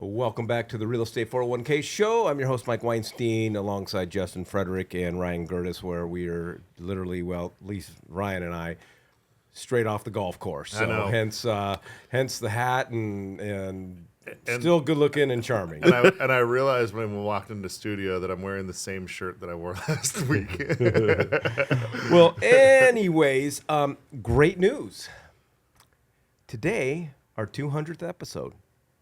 Welcome back to the Real Estate 401k show. I'm your host, Mike Weinstein, alongside Justin Frederick and Ryan Gerdes, where we are literally, well, at least Ryan and I, straight off the golf course. I know. Hence the hat and still good looking and charming. And I realized when we walked into the studio that I'm wearing the same shirt that I wore last week. Well, anyways, great news. Today, our 200th episode.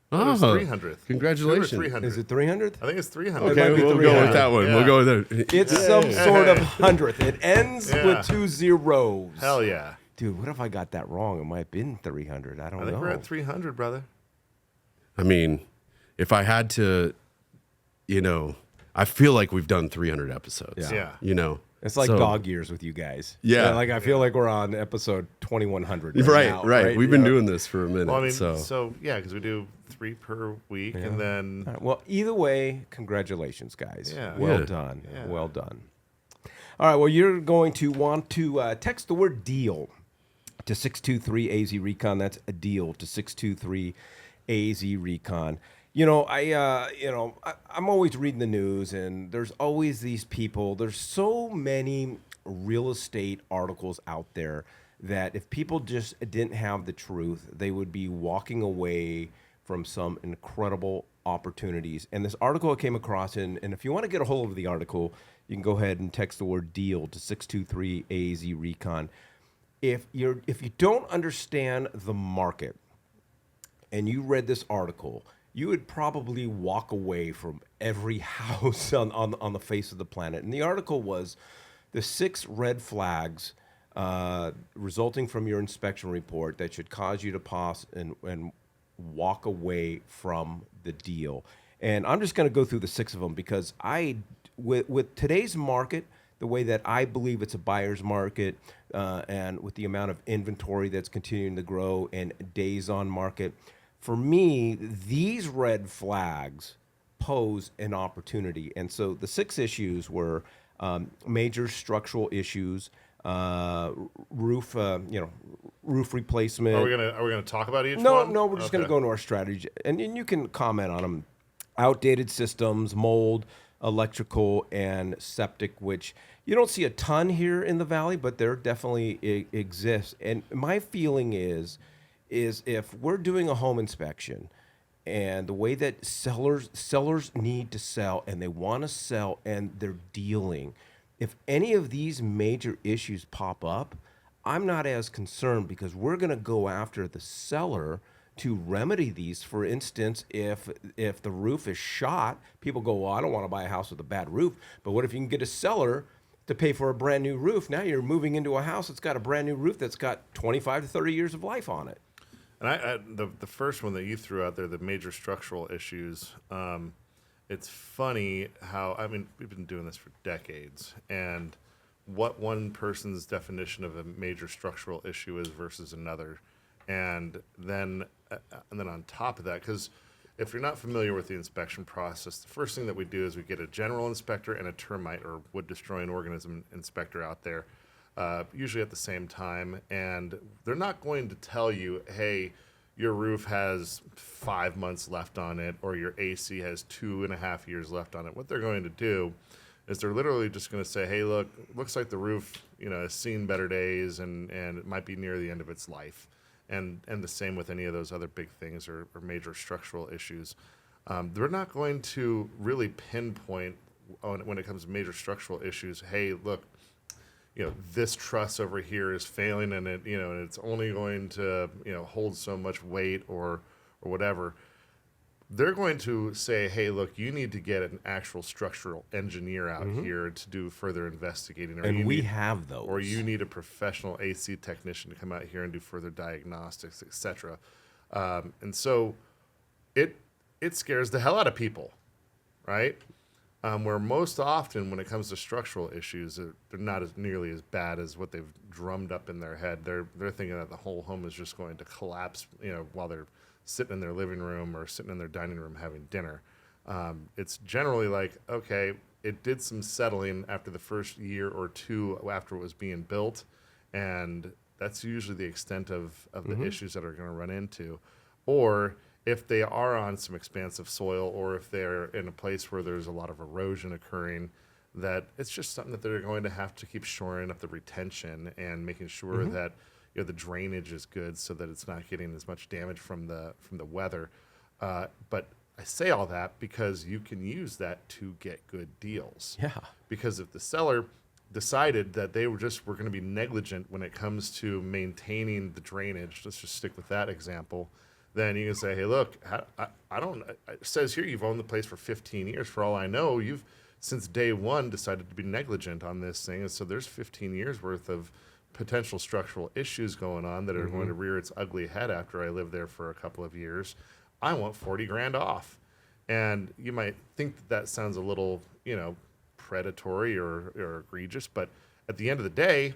Oh, it's 300th. Congratulations. 300. Is it 300? I think it's 300. might Okay, be we'll 300. go with that one. Yeah. We'll go with that. It's some sort of 100th. It ends with 2 zeros. Hell yeah. Dude, what if I got that wrong? It might have been 300. I don't I know. think we're at 300, brother. I mean, if I had to, I feel like we've done 300 episodes. Yeah. It's like So- dog years with you guys. Yeah. Like I feel like we're on episode 2100. Right, now, right. We've been Yeah. doing this for a minute. Well, I mean, so yeah, because we do 3 per week, and then All right, well, either way, congratulations, guys. Yeah. Well Yeah. done. Yeah. Well done. All right. Well, you're going to want to text the word deal to 623 AZ Recon. That's a deal to 623 AZ Recon. I'm always reading the news, and there's always these people. There's so many real estate articles out there that if people just didn't have the truth, they would be walking away from some incredible opportunities. And this article I came across, and if you want to get a hold of the article, you can go ahead and text the word deal to 623 AZ Recon. If you don't understand the market and you read this article, you would probably walk away from every house on the face of the planet. And the article was the 6 red flags resulting from your inspection report that should cause you to pause and walk away from the deal. And I'm just going to go through the 6 of them because with today's market, the way that I believe it's a buyer's market, and with the amount of inventory that's continuing to grow and days on market, for me, these red flags pose an opportunity. And so the 6 issues were major structural issues, roof replacement. are we gonna talk about each No, one? no, we're just going to Okay. go into our strategy, and you can comment on them. Outdated systems, mold, electrical, and septic, which you don't see a ton here in the valley, but there definitely exists. And my feeling is if we're doing a home inspection, and the way that sellers need to sell, and they want to sell, and they're dealing, if any of these major issues pop up, I'm not as concerned because we're going to go after the seller to remedy these. For instance, if the roof is shot, people go, well, I don't want to buy a house with a bad roof. But what if you can get a seller to pay for a brand new roof? Now you're moving into a house that's got a brand new roof that's got 25 to 30 years of life on it. And the first one that you threw out there, the major structural issues, it's funny how, I mean, we've been doing this for decades, and what one person's definition of a major structural issue is versus another. And then on top of that, because if you're not familiar with the inspection process, the first thing that we do is we get a general inspector and a termite or wood-destroying organism inspector out there, usually at the same time. And they're not going to tell you, hey, your roof has 5 months left on it, or your AC has 2.5 years left on it. What they're going to do is they're literally just going to say, hey, look, looks like the roof, has seen better days, and it might be near the end of its life. And the same with any of those other big things or major structural issues. They're not going to really pinpoint when it comes to major structural issues, hey, look, this truss over here is failing, and and it's only going to, hold so much weight or whatever. They're going to say, hey, look, you need to get an actual structural engineer out here to do further investigating. And we have those. Or you need a professional AC technician to come out here and do further diagnostics, etc. And so it scares the hell out of people, right? Where most often when it comes to structural issues, they're not as nearly as bad as what they've drummed up in their head. They're thinking that the whole home is just going to collapse, while they're sitting in their living room or sitting in their dining room having dinner. It's generally like, okay, it did some settling after the first year or two after it was being built, and that's usually the extent of the issues that are going to run into. Or if they are on some expansive soil or if they're in a place where there's a lot of erosion occurring, that it's just something that they're going to have to keep shoring up the retention and making sure that the drainage is good so that it's not getting as much damage from the weather. But I say all that because you can use that to get good deals. Yeah. Because if the seller decided that they were going to be negligent when it comes to maintaining the drainage, let's just stick with that example, then you can say, hey, look, I don't, it says here you've owned the place for 15 years. For all I know, you've since day one decided to be negligent on this thing. And so there's 15 years worth of potential structural issues going on that are going to rear its ugly head after I live there for a couple of years. I want 40 grand off. And you might think that sounds a little, predatory or egregious, but at the end of the day,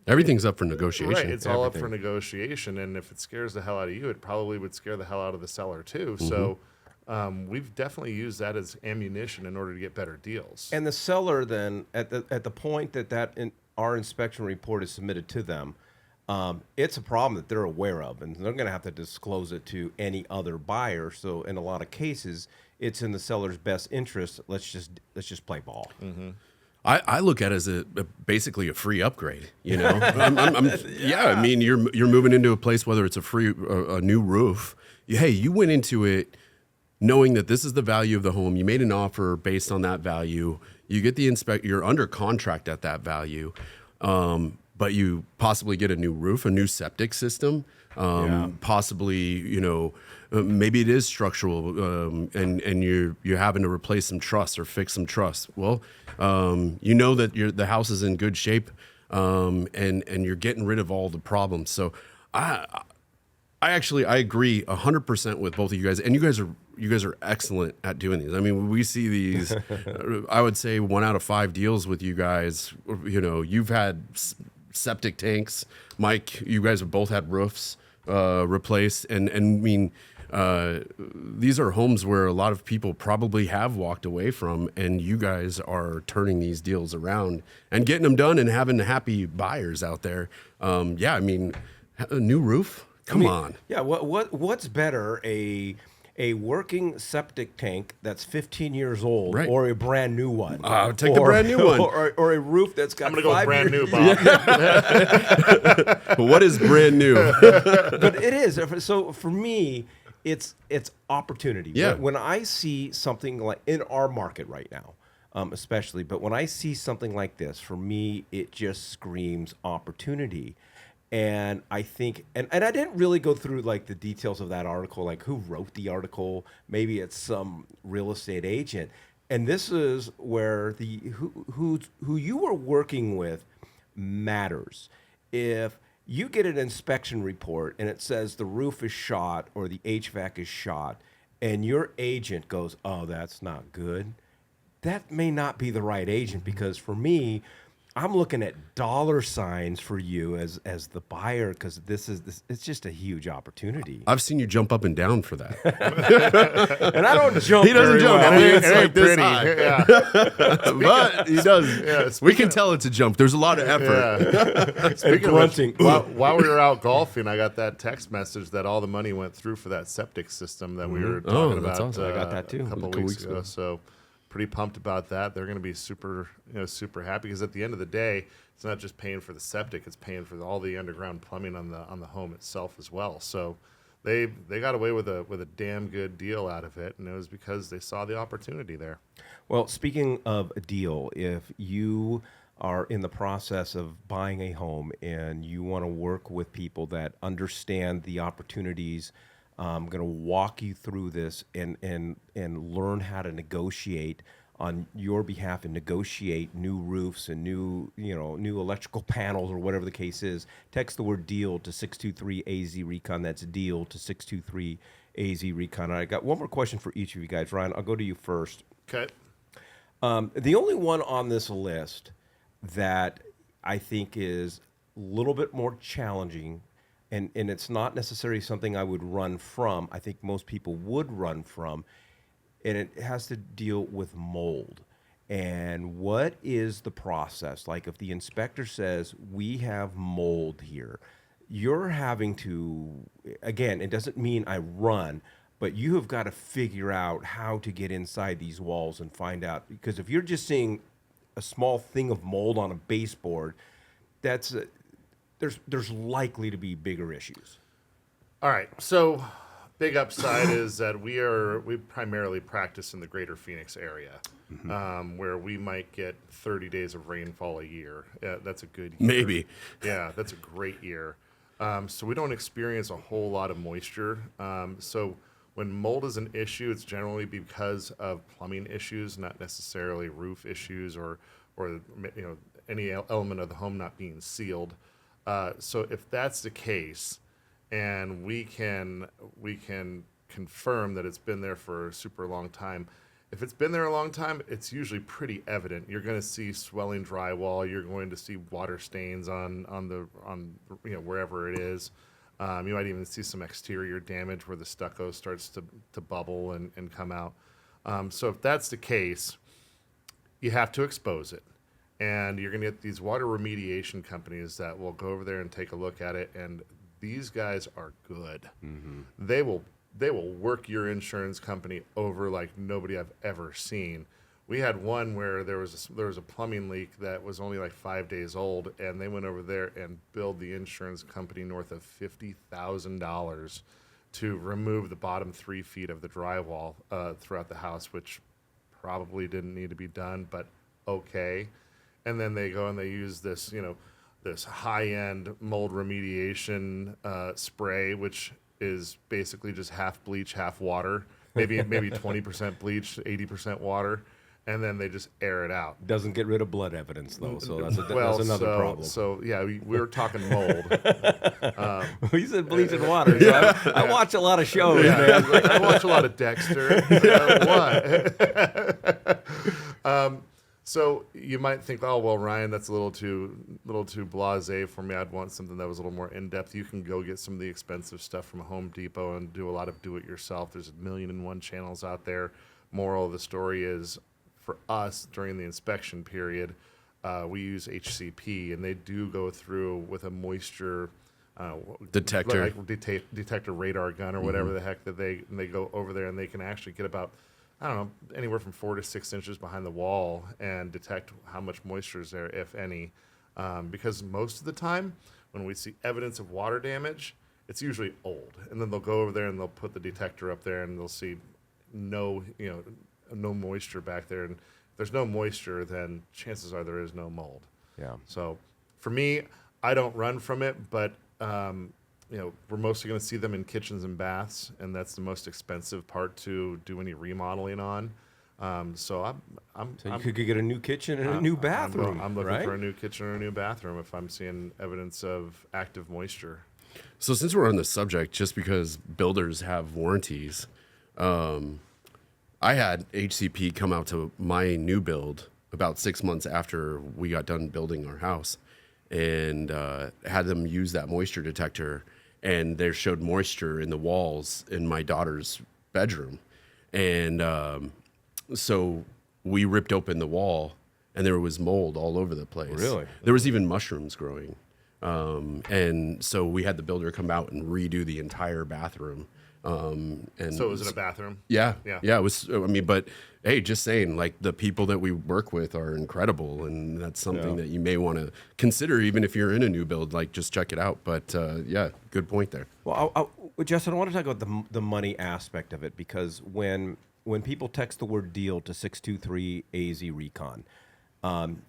Everything's up for negotiation. right, it's all up for negotiation. And if it scares the hell out of you, it probably would scare the hell out of the seller too. So we've definitely used that as ammunition in order to get better deals. And the seller then, at the point that our inspection report is submitted to them, it's a problem that they're aware of, and they're going to have to disclose it to any other buyer. So in a lot of cases, it's in the seller's best interest. Let's just play ball. I look at it as basically a free upgrade. Yeah, I mean, you're moving into a place, whether it's a new roof. Hey, you went into it knowing that this is the value of the home. You made an offer based on that value. You get the you're under contract at that value. But you possibly get a new roof, a new septic system, possibly, maybe it is structural, and you're having to replace some truss or fix some truss. Well, that the house is in good shape, and you're getting rid of all the problems. So I agree 100% with both of you guys, and you guys are excellent at doing these. I mean, we see these. I would say 1 out of 5 deals with you guys. You've had septic tanks. Mike, you guys have both had roofs replaced, and I mean, these are homes where a lot of people probably have walked away from, and you guys are turning these deals around and getting them done and having happy buyers out there. I mean, a new roof. Come on. Yeah. What's better, a working septic tank that's 15 years old, right, or a brand new one? Take the brand new one, or a roof that's got. I'm gonna go brand years. new, Bob. What is brand new? But it is. So for me, it's opportunity. Yeah. When I see something like in our market right now, especially, but when I see something like this, for me, it just screams opportunity. And I think, and I didn't really go through like the details of that article, like who wrote the article. Maybe it's some real estate agent. And this is where who you are working with matters. If you get an inspection report and it says the roof is shot or the HVAC is shot, and your agent goes, "Oh, that's not good," that may not be the right agent, because for me, I'm looking at dollar signs for you as the buyer, because it's just a huge opportunity. I've seen you jump up and down for that. And I don't jump. He doesn't very jump. well. I mean, it's It ain't like this pretty. high. Yeah. But he does. We can tell it's a jump. There's a lot of effort. Yeah. Speaking of which, grunting. while we were out golfing, I got that text message that all the money went through for that septic system that we were talking about. that's awesome. I got that too. A couple A couple weeks weeks ago. ago. So pretty pumped about that. They're going to be super happy, because at the end of the day, it's not just paying for the septic; it's paying for all the underground plumbing on the home itself as well. So they got away with a damn good deal out of it, and it was because they saw the opportunity there. Well, speaking of a deal, if you are in the process of buying a home and you want to work with people that understand the opportunities, I'm going to walk you through this and learn how to negotiate on your behalf and negotiate new roofs and new electrical panels or whatever the case is. Text the word deal to 623-AZ-RECON. That's deal to 623-AZ-RECON. I got one more question for each of you guys. Ryan, I'll go to you first. Okay. The only one on this list that I think is a little bit more challenging, and it's not necessarily something I would run from, I think most people would run from, and it has to deal with mold. And what is the process? Like if the inspector says, we have mold here, you're having to, again, it doesn't mean I run, but you have got to figure out how to get inside these walls and find out. Because if you're just seeing a small thing of mold on a baseboard, that's there's likely to be bigger issues. All right. So, big upside is that we primarily practice in the greater Phoenix area, where we might get 30 days of rainfall a year. That's a good year. Maybe. Yeah, that's a great year. So we don't experience a whole lot of moisture. So when mold is an issue, it's generally because of plumbing issues, not necessarily roof issues or any element of the home not being sealed. So if that's the case, and we can confirm that it's been there for a super long time. If it's been there a long time, it's usually pretty evident. You're going to see swelling drywall. You're going to see water stains on wherever it is. You might even see some exterior damage where the stucco starts to bubble and come out. So if that's the case, you have to expose it. And you're going to get these water remediation companies that will go over there and take a look at it. And these guys are good. Mm-hmm. They will work your insurance company over like nobody I've ever seen. We had one where there was a plumbing leak that was only like 5 days old, and they went over there and billed the insurance company north of $50,000 to remove the bottom 3 feet of the drywall throughout the house, which probably didn't need to be done, but okay. And then they go and they use this, this high-end mold remediation spray, which is basically just half bleach, half water, maybe 20% bleach, 80% water, and then they just air it out. Doesn't get rid of blood evidence though, so that's another problem. So yeah, we were talking mold. You said bleach and water. So I watch a lot of shows, man. I watch a lot of Dexter. What? So you might think, oh well, Ryan, that's a little too blasé for me. I'd want something that was a little more in depth. You can go get some of the expensive stuff from Home Depot and do a lot of do-it-yourself. There's 1,000,001 channels out there. Moral of the story is, for us during the inspection period, we use HCP, and they do go through with a moisture detector, like detector radar gun or whatever the heck that they go over there, and they can actually get about, I don't know, anywhere from 4 to 6 inches behind the wall and detect how much moisture is there, if any. Because most of the time, when we see evidence of water damage, it's usually old. And then they'll go over there and they'll put the detector up there and they'll see no moisture back there. And if there's no moisture, then chances are there is no mold. Yeah. So for me, I don't run from it, but we're mostly going to see them in kitchens and baths, and that's the most expensive part to do any remodeling on. So you could get a new kitchen and a new bathroom. I'm looking right? for a new kitchen or a new bathroom if I'm seeing evidence of active moisture. So since we're on the subject, just because builders have warranties, I had HCP come out to my new build about 6 months after we got done building our house, and had them use that moisture detector, and they showed moisture in the walls in my daughter's bedroom. And so we ripped open the wall, and there was mold all over the place. Really? There was even mushrooms growing. And so we had the builder come out and redo the entire bathroom. And So was it a bathroom? Yeah. Yeah. Yeah. It was, but hey, just saying, like, the people that we work with are incredible. And that's something that you may want to consider, even if you're in a new build, like, just check it out. But yeah, good point there. Well, Justin, I want to talk about the money aspect of it, because when people text the word deal to 623 AZ Recon,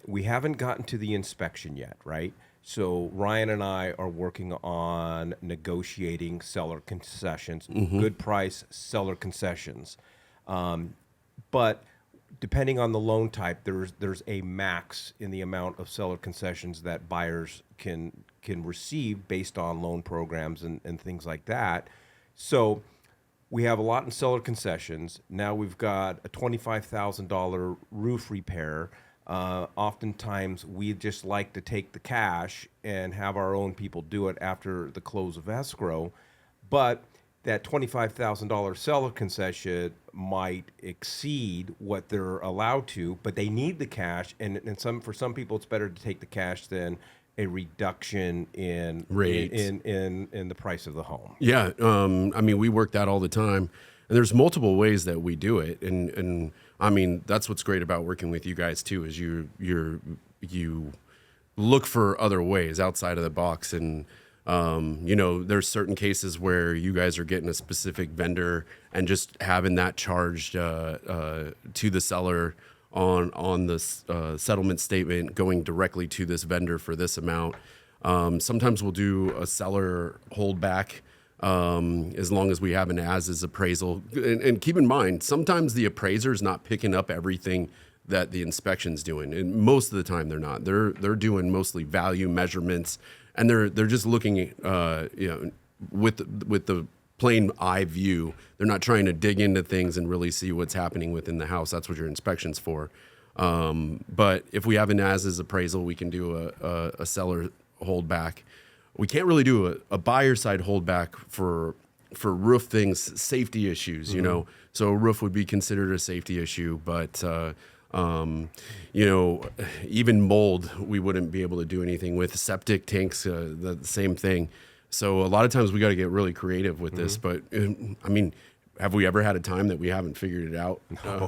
we haven't gotten to the inspection yet, right? So Ryan and I are working on negotiating seller concessions, good price seller concessions. But depending on the loan type, there's a max in the amount of seller concessions that buyers can receive based on loan programs and things like that. So we have a lot in seller concessions. Now we've got a $25,000 roof repair. Oftentimes we just like to take the cash and have our own people do it after the close of escrow. But that $25,000 seller concession might exceed what they're allowed to, but they need the cash. And for some people, it's better to take the cash than a reduction in Rates. in the price of the home. Yeah, I mean, we work that all the time, and there's multiple ways that we do it, and I mean, that's what's great about working with you guys too, is you look for other ways outside of the box, and you know, there's certain cases where you guys are getting a specific vendor and just having that charged to the seller on the settlement statement, going directly to this vendor for this amount. Sometimes we'll do a seller holdback as long as we have an as-is appraisal. And keep in mind, sometimes the appraiser's not picking up everything that the inspection's doing, and most of the time they're not. They're doing mostly value measurements, and they're just looking, you know, with the plain eye view. They're not trying to dig into things and really see what's happening within the house. That's what your inspection's for. But if we have an as-is appraisal, we can do a seller holdback. We can't really do a buyer side holdback for roof things, safety issues, you know. So a roof would be considered a safety issue, but you know, even mold, we wouldn't be able to do anything with. Septic tanks, the same thing. So a lot of times we got to get really creative with this. But I mean, have we ever had a time that we haven't figured it out?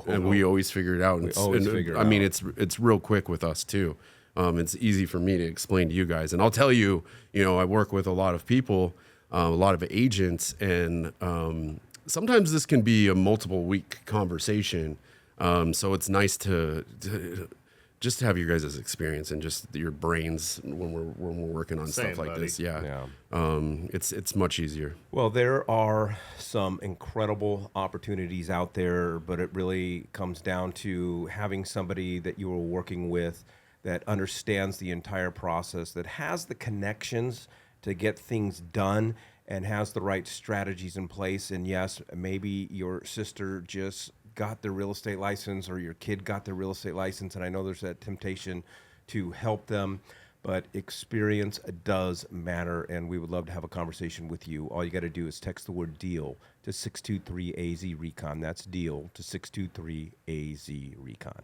And we always figure it out. We always figure it I mean, out. it's real quick with us too. It's easy for me to explain to you guys. And I'll tell you, you know, I work with a lot of people, a lot of agents, and sometimes this can be a multiple week conversation. So it's nice to just have your guys' experience and just your brains when we're working on Same, stuff like buddy. this. Yeah. It's much easier. Well, there are some incredible opportunities out there, but it really comes down to having somebody that you are working with that understands the entire process, that has the connections to get things done, and has the right strategies in place. And yes, maybe your sister just got their real estate license, or your kid got their real estate license, and I know there's that temptation to help them, but experience does matter, and we would love to have a conversation with you. All you got to do is text the word DEAL to 623-AZ-RECON. That's DEAL to 623-AZ-RECON.